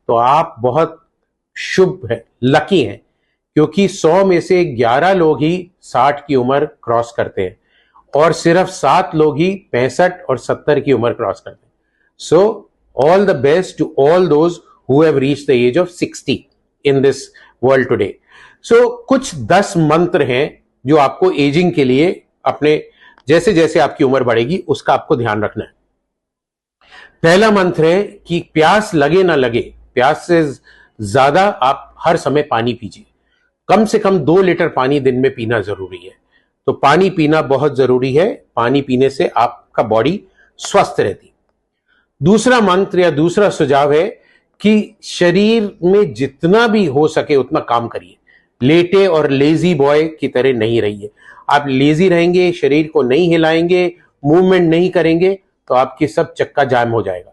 तो आप बहुत शुभ है, लकी हैं, क्योंकि 100 में से 11 लोग ही 60 की उम्र क्रॉस करते हैं और सिर्फ 7 लोग ही 65 और 70 की उम्र क्रॉस करते हैं. So all the best to all those who have reached the age of 60 in this world today. So कुछ 10 मंत्र हैं जो आपको एजिंग के लिए अपने जैसे जैसे आपकी उम्र बढ़ेगी उसका आपको ध्यान रखना है. पहला मंत्र है कि प्यास लगे ना लगे, प्यास से ज्यादा आप हर समय पानी पीजिए. कम से कम 2 लीटर पानी दिन में पीना जरूरी है. तो पानी पीना बहुत जरूरी है. पानी पीने से आपका बॉडी स्वस्थ रहती. दूसरा मंत्र या दूसरा सुझाव है कि शरीर में जितना भी हो सके उतना काम करिए. लेटे और लेजी बॉय की तरह नहीं रहिए. आप लेजी रहेंगे, शरीर को नहीं हिलाएंगे, मूवमेंट नहीं करेंगे तो आपकी सब चक्का जाम हो जाएगा.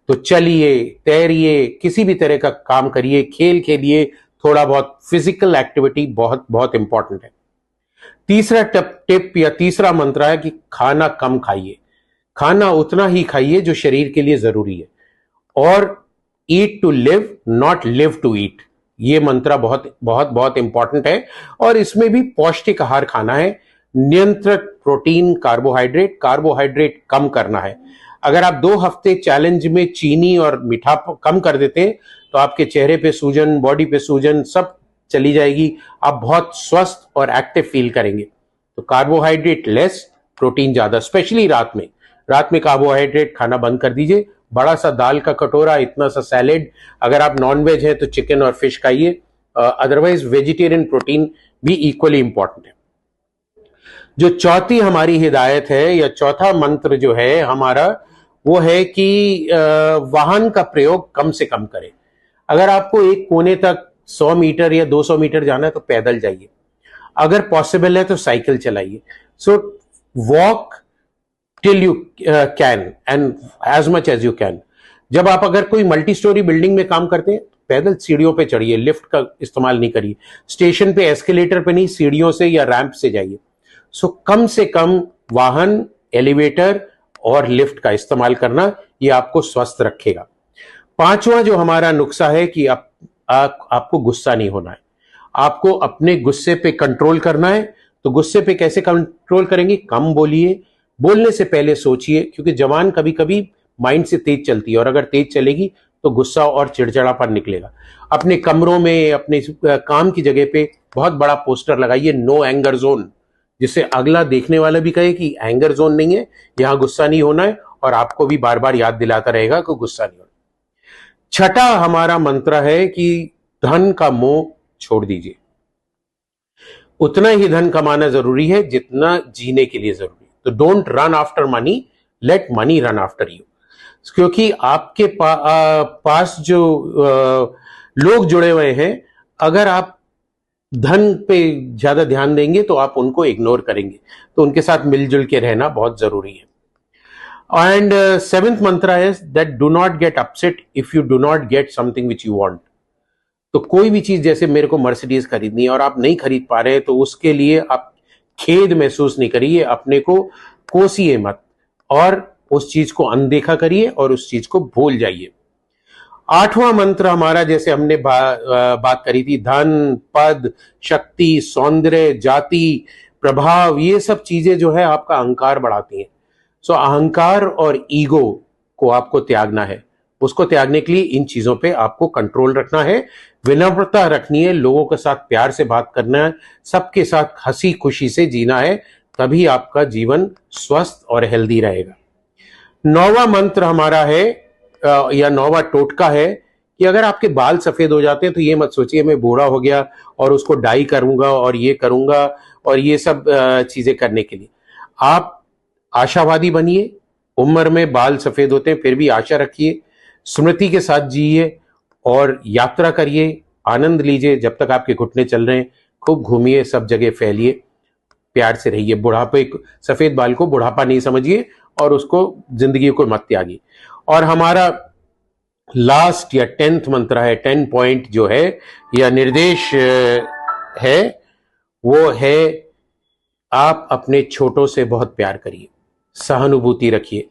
तो चलिए, तैरिए, किसी भी तरह का काम करिए, खेल खेलिए, थोड़ा बहुत फिजिकल एक्टिविटी बहुत बहुत इंपॉर्टेंट है. तीसरा टिप या तीसरा मंत्र है कि खाना कम खाइए. खाना उतना ही खाइए जो शरीर के लिए जरूरी है. और eat to live, not live to eat. ये मंत्र बहुत बहुत बहुत इंपॉर्टेंट है. और इसमें भी पौष्टिक आहार खाना है. नियंत्रित प्रोटीन, कार्बोहाइड्रेट कम करना है. अगर आप 2 हफ्ते चैलेंज में चीनी और मीठा कम कर देते हैं तो आपके चेहरे पे सूजन, बॉडी पे सूजन सब चली जाएगी. आप बहुत स्वस्थ और एक्टिव फील करेंगे. तो कार्बोहाइड्रेट लेस, प्रोटीन ज्यादा, स्पेशली रात में. रात में कार्बोहाइड्रेट खाना बंद कर दीजिए. बड़ा सा दाल का कटोरा, इतना सा सैलेड. अगर आप नॉन वेज है तो चिकन और फिश खाइए. अदरवाइज वेजिटेरियन प्रोटीन भी इक्वली इंपॉर्टेंट है. जो चौथी हमारी हिदायत है या चौथा मंत्र जो है हमारा, वो है कि वाहन का प्रयोग कम से कम करें. अगर आपको एक कोने तक 100 मीटर या 200 मीटर जाना है तो पैदल जाइए. अगर पॉसिबल है तो साइकिल चलाइए. So walk till you can and as much as you can. जब आप अगर कोई मल्टी स्टोरी बिल्डिंग में काम करते हैं पैदल सीढ़ियों पे चढ़िए, लिफ्ट का इस्तेमाल नहीं करिए. स्टेशन पे एस्केलेटर पे नहीं, सीढ़ियों से या रैंप से जाइए. सो कम से कम वाहन, एलिवेटर और लिफ्ट का इस्तेमाल करना, ये आपको स्वस्थ रखेगा. पांचवा जो हमारा नुस्खा है कि आपको गुस्सा नहीं होना है. आपको अपने गुस्से पे कंट्रोल करना है. तो गुस्से पे कैसे कंट्रोल करेंगे? कम बोलिए. बोलने से पहले सोचिए, क्योंकि जबान कभी कभी माइंड से तेज चलती है और अगर तेज चलेगी तो गुस्सा और चिड़चिड़ापन निकलेगा. अपने कमरों में, अपने काम की जगह पे बहुत बड़ा पोस्टर लगाइए, नो एंगर जोन, जिससे अगला देखने वाला भी कहे कि एंगर जोन नहीं है, यहां गुस्सा नहीं होना है. और आपको भी बार बार याद दिलाता रहेगा कि गुस्सा नहीं होना. छठा हमारा मंत्र है कि धन का मोह छोड़ दीजिए. उतना ही धन कमाना जरूरी है जितना जीने के लिए जरूरी है. तो don't run after money, late money run after you. क्योंकि आपके पास जो लोग जुड़े हुए हैं, अगर आप धन पे ज्यादा ध्यान देंगे तो आप उनको इग्नोर करेंगे. तो उनके साथ मिलजुल के रहना बहुत जरूरी है. एंड सेवेंथ मंत्र है that do not get upset if you do not get something which you want. तो कोई भी चीज, जैसे मेरे को मर्सिडीज खरीदनी है और आप नहीं खरीद पा रहे हैं तो उसके लिए आप खेद महसूस नहीं करिए. अपने को कोसिए मत और उस चीज को अनदेखा करिए और उस चीज को भूल जाइए. आठवां मंत्र हमारा, जैसे हमने बात करी थी, धन, पद, शक्ति, सौंदर्य, जाति, प्रभाव, ये सब चीजें जो है आपका अहंकार बढ़ाती हैं. सो अहंकार और ईगो को आपको त्यागना है. उसको त्यागने के लिए इन चीजों पे आपको कंट्रोल रखना है. विनम्रता रखनी है, लोगों के साथ प्यार से बात करना है, सबके साथ हंसी खुशी से जीना है. तभी आपका जीवन स्वस्थ और हेल्दी रहेगा. 9वां मंत्र हमारा है या 9वां टोटका है कि अगर आपके बाल सफेद हो जाते हैं तो ये मत सोचिए मैं बूढ़ा हो गया और उसको डाई करूंगा और ये करूंगा और ये सब चीजें करने के लिए. आप आशावादी बनिए. उम्र में बाल सफेद होते हैं फिर भी आशा रखिए. स्मृति के साथ जिए और यात्रा करिए, आनंद लीजिए. जब तक आपके घुटने चल रहे हैं खूब घूमिए, सब जगह फैलिए, प्यार से रहिए. बुढ़ापे, सफेद बाल को बुढ़ापा नहीं समझिए और उसको जिंदगी को मत त्यागिए. और हमारा लास्ट या 10th मंत्र है, 10 पॉइंट जो है या निर्देश है, वो है आप अपने छोटों से बहुत प्यार करिए, सहानुभूति रखिए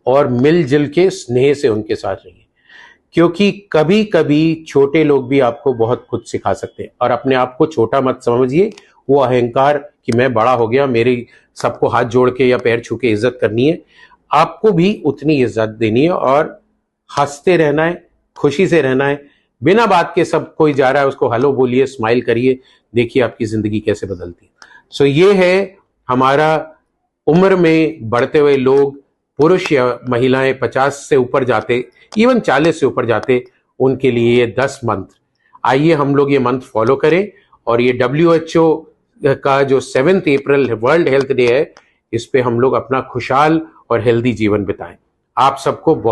और मिलजुल के स्नेह से उनके साथ रहिए. क्योंकि कभी कभी छोटे लोग भी आपको बहुत कुछ सिखा सकते हैं। और अपने आप को छोटा मत समझिए, वो अहंकार कि मैं बड़ा हो गया, मेरी सबको हाथ जोड़ के या पैर छू के इज्जत करनी है। आपको भी उतनी इज्जत देनी है और हंसते रहना है, खुशी से रहना है। बिना बात के सब कोई जा रहा है उसको हेलो बोलिए, स्माइल करिए, देखिए आपकी जिंदगी कैसे बदलती है। सो ये है हमारा उम्र में बढ़ते हुए लोग, पुरुष या महिलाएं 50 से ऊपर जाते, इवन 40 से ऊपर जाते, उनके लिए ये 10 मंत्र। आइए हम लोग ये मंत्र फॉलो करें और ये WHO का जो 7 अप्रैल वर्ल्ड हेल्थ डे है, इस पे हम लोग अपना खुशहाल और हेल्दी जीवन बिताएं। आप सबको बहुत